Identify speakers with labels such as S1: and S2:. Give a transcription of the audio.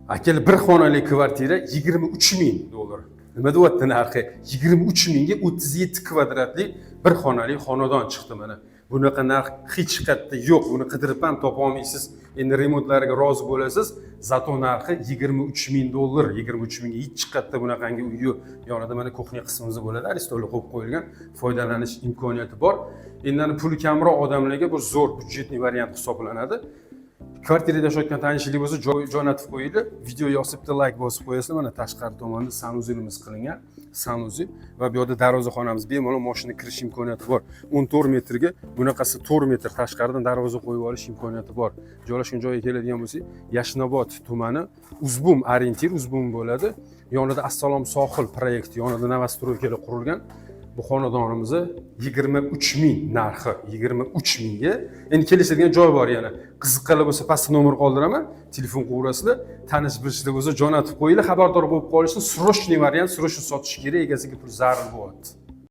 S1: Akalar bir xonali kvartira 23 ming dollar. Nima deyapti narxi? 23 mingga 37 kvadratli bir xonali xonadon chiqdi mana. Bunaqa narx hech qayerda yo'q. Buni qidirib ham topa olmaysiz. Endi remontlariga rozi bo'lasiz. Zato narxi 23 ming dollar. 23 mingga hech qayerda bunaqangi uy yo'q. Yonida mana kuxnya qismimiz bo'ladi. Aristo'li qo'yib qo'yilgan, foydalanish imkoniyati bor. Endi puli kamroq odamlarga bu zo'r byudjetli variant hisoblanadi. Kvartirada yashayotgan tanishlik bo'lsa, jo'natib qo'yinglar. Video yoqsa bitta like bosib qo'yasizlar. Mana tashqari tomonda sanuzilimiz qilingan. Sanuzil va bu yerda darvozaxonamiz, bemalol mashina kirish imkoniyati bor. 14 metrga, bunaqasi 4 metr tashqaridan darvoza qo'yib olish imkoniyati bor. Joylashgan joyga keladigan bo'lsak, Yashnobod tumani Uzbum orientir Uzbum bo'ladi. Yonida Assalom sohil proyekti, yonida Novostroykalar qurilgan. Bu xonadonimizni 23 ming narxi, 23 mingga. Endi kelishadigan joy bor yana. Qiziqqanlar bo'lsa pastda nomer qoldiraman, telefon qilaverasizlar. Tanish bilishlar bo'lsa jo'natib qo'yinglar, xabardor bo'lib qolishsin. Срочный variant, срочно sotish kerak, egasiga pul zarur bo'lyapti.